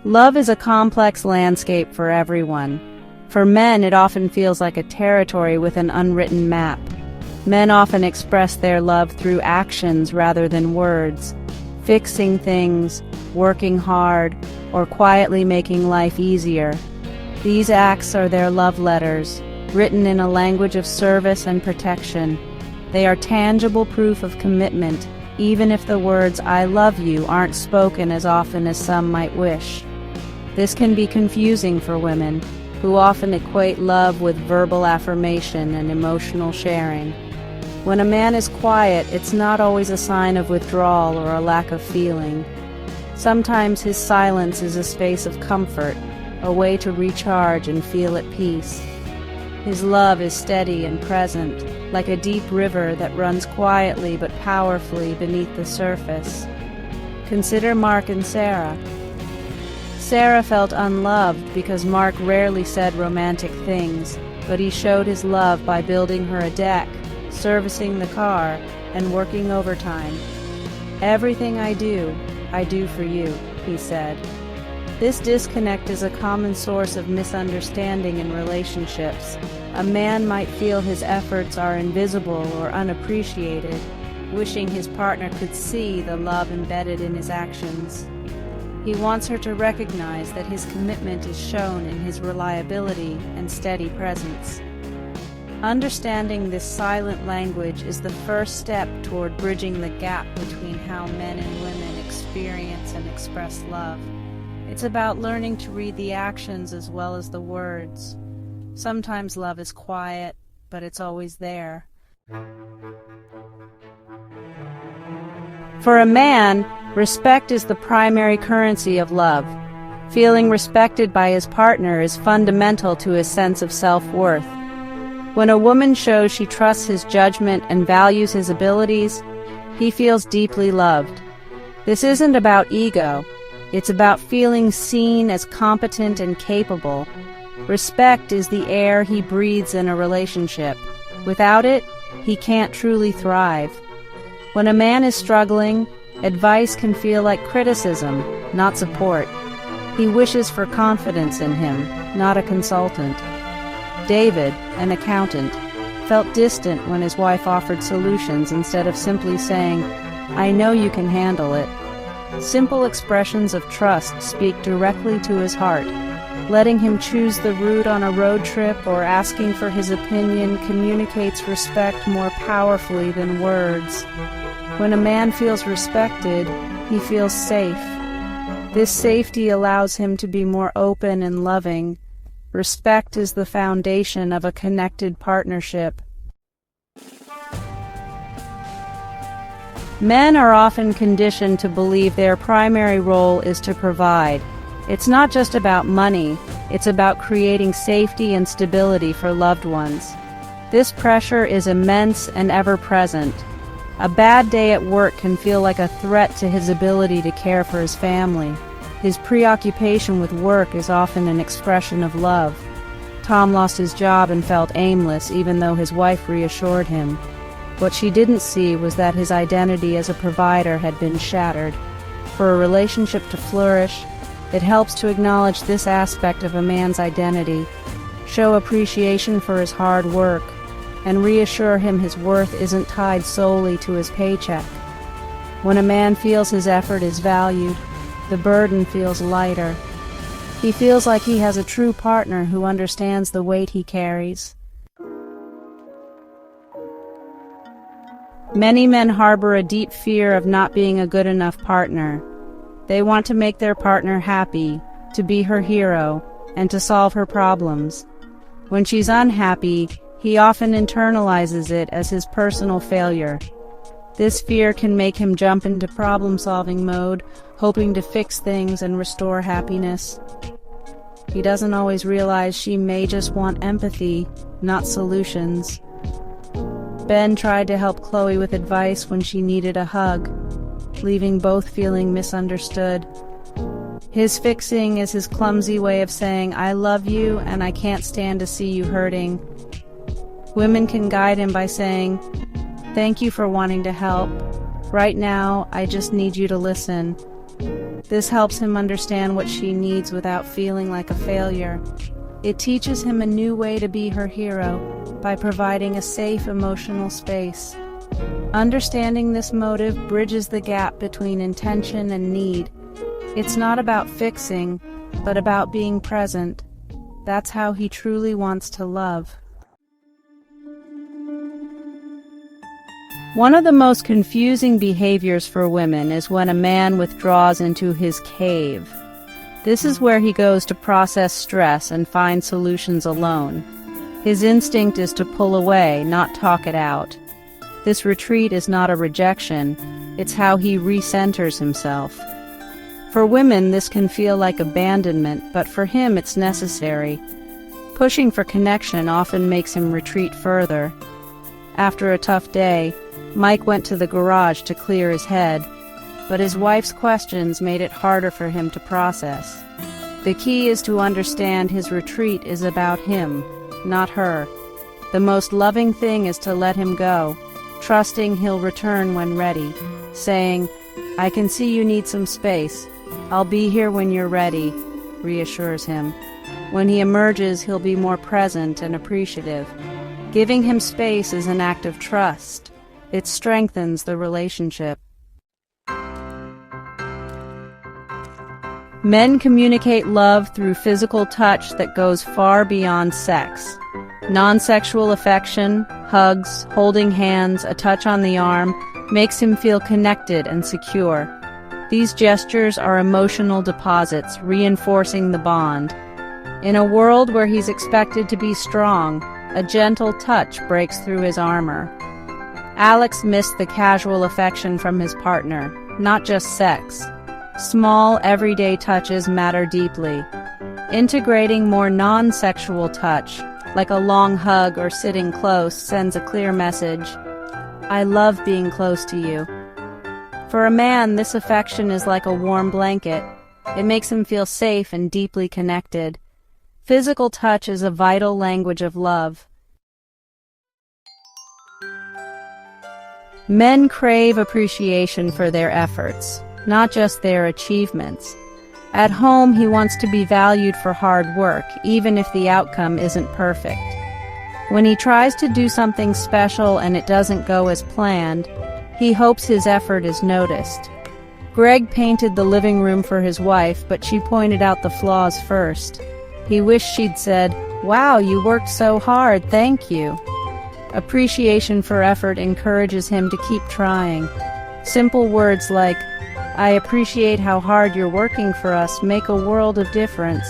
Love is a complex landscape for everyone. For men, it often feels like a territory with an unwritten map. Men often express their love through actions rather than words, fixing things, working hard, or quietly making life easier. These acts are their love letters, written in a language of service and protection. They are tangible proof of commitment, even if the words "I love you" aren't spoken as often as some might wish. This can be confusing for women, who often equate love with verbal affirmation and emotional sharing. When a man is quiet, it's not always a sign of withdrawal or a lack of feeling. Sometimes his silence is a space of comfort, a way to recharge and feel at peace. His love is steady and present, like a deep river that runs quietly but powerfully beneath the surface. Consider Mark and Sarah. Sarah felt unloved because Mark rarely said romantic things, but he showed his love by building her a deck, servicing the car, and working overtime. "Everything I do for you," he said. This disconnect is a common source of misunderstanding in relationships. A man might feel his efforts are invisible or unappreciated, wishing his partner could see the love embedded in his actions. He wants her to recognize that his commitment is shown in his reliability and steady presence. Understanding this silent language is the first step toward bridging the gap between how men and women experience and express love. It's about learning to read the actions as well as the words. Sometimes love is quiet, but it's always there. For a man, respect is the primary currency of love. Feeling respected by his partner is fundamental to his sense of self-worth. When a woman shows she trusts his judgment and values his abilities, he feels deeply loved. This isn't about ego. It's about feeling seen as competent and capable. Respect is the air he breathes in a relationship. Without it, he can't truly thrive. When a man is struggling, advice can feel like criticism, not support. He wishes for confidence in him, not a consultant. David, an accountant, felt distant when his wife offered solutions instead of simply saying, "I know you can handle it." Simple expressions of trust speak directly to his heart. Letting him choose the route on a road trip or asking for his opinion communicates respect more powerfully than words. When a man feels respected, he feels safe. This safety allows him to be more open and loving. Respect is the foundation of a connected partnership. Men are often conditioned to believe their primary role is to provide. It's not just about money, it's about creating safety and stability for loved ones. This pressure is immense and ever-present. A bad day at work can feel like a threat to his ability to care for his family. His preoccupation with work is often an expression of love. Tom lost his job and felt aimless even though his wife reassured him. What she didn't see was that his identity as a provider had been shattered. For a relationship to flourish, it helps to acknowledge this aspect of a man's identity, show appreciation for his hard work, and reassure him his worth isn't tied solely to his paycheck. When a man feels his effort is valued, the burden feels lighter. He feels like he has a true partner who understands the weight he carries. Many men harbor a deep fear of not being a good enough partner. They want to make their partner happy, to be her hero, and to solve her problems. When she's unhappy, he often internalizes it as his personal failure. This fear can make him jump into problem-solving mode, hoping to fix things and restore happiness. He doesn't always realize she may just want empathy, not solutions. Ben tried to help Chloe with advice when she needed a hug, leaving both feeling misunderstood. His fixing is his clumsy way of saying, "I love you and I can't stand to see you hurting." Women can guide him by saying, "Thank you for wanting to help. Right now, I just need you to listen." This helps him understand what she needs without feeling like a failure. It teaches him a new way to be her hero by providing a safe emotional space. Understanding this motive bridges the gap between intention and need. It's not about fixing, but about being present. That's how he truly wants to love. One of the most confusing behaviors for women is when a man withdraws into his cave. This is where he goes to process stress and find solutions alone. His instinct is to pull away, not talk it out. This retreat is not a rejection, it's how he recenters himself. For women, this can feel like abandonment, but for him it's necessary. Pushing for connection often makes him retreat further. After a tough day, Mike went to the garage to clear his head, but his wife's questions made it harder for him to process. The key is to understand his retreat is about him, not her. The most loving thing is to let him go, trusting he'll return when ready, saying, "I can see you need some space. I'll be here when you're ready," reassures him. When he emerges, he'll be more present and appreciative. Giving him space is an act of trust. It strengthens the relationship. Men communicate love through physical touch that goes far beyond sex. Non-sexual affection, hugs, holding hands, a touch on the arm, makes him feel connected and secure. These gestures are emotional deposits, reinforcing the bond. In a world where he's expected to be strong, a gentle touch breaks through his armor. Alex missed the casual affection from his partner, not just sex. Small, everyday touches matter deeply. Integrating more non-sexual touch, like a long hug or sitting close, sends a clear message. I love being close to you. For a man, this affection is like a warm blanket. It makes him feel safe and deeply connected. Physical touch is a vital language of love. Men crave appreciation for their efforts, not just their achievements. At home, he wants to be valued for hard work, even if the outcome isn't perfect. When he tries to do something special and it doesn't go as planned, he hopes his effort is noticed. Greg painted the living room for his wife, but she pointed out the flaws first. He wished she'd said, "Wow, you worked so hard, thank you." Appreciation for effort encourages him to keep trying. Simple words like, "I appreciate how hard you're working for us," make a world of difference.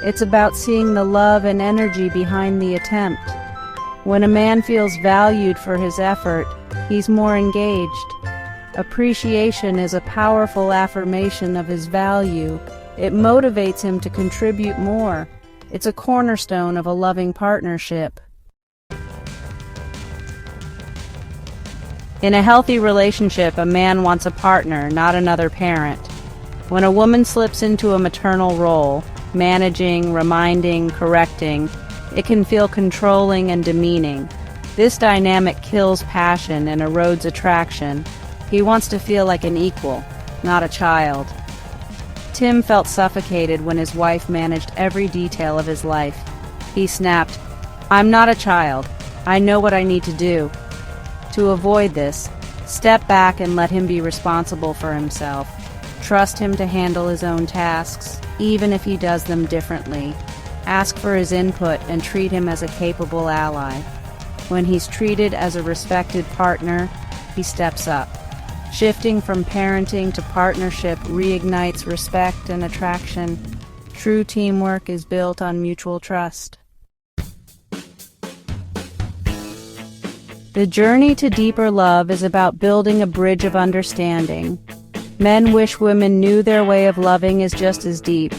It's about seeing the love and energy behind the attempt. When a man feels valued for his effort, he's more engaged. Appreciation is a powerful affirmation of his value. It motivates him to contribute more. It's a cornerstone of a loving partnership. In a healthy relationship, a man wants a partner, not another parent. When a woman slips into a maternal role, managing, reminding, correcting, it can feel controlling and demeaning. This dynamic kills passion and erodes attraction. He wants to feel like an equal, not a child. Tim felt suffocated when his wife managed every detail of his life. He snapped, "I'm not a child. I know what I need to do." To avoid this, step back and let him be responsible for himself. Trust him to handle his own tasks, even if he does them differently. Ask for his input and treat him as a capable ally. When he's treated as a respected partner, he steps up. Shifting from parenting to partnership reignites respect and attraction. True teamwork is built on mutual trust. The journey to deeper love is about building a bridge of understanding. Men wish women knew their way of loving is just as deep,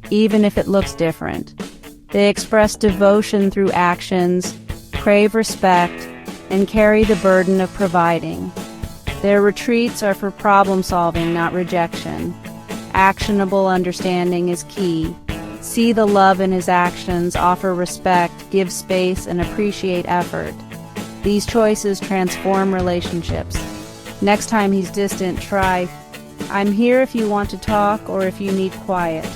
even if it looks different. They express devotion through actions, crave respect, and carry the burden of providing. Their retreats are for problem solving, not rejection. Actionable understanding is key. See the love in his actions, offer respect, give space, and appreciate effort. These choices transform relationships. Next time he's distant, try, I'm here if you want to talk or if you need quiet.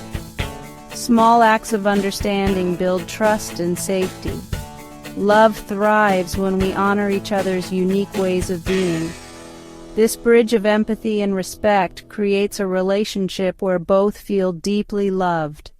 Small acts of understanding build trust and safety. Love thrives when we honor each other's unique ways of being. This bridge of empathy and respect creates a relationship where both feel deeply loved.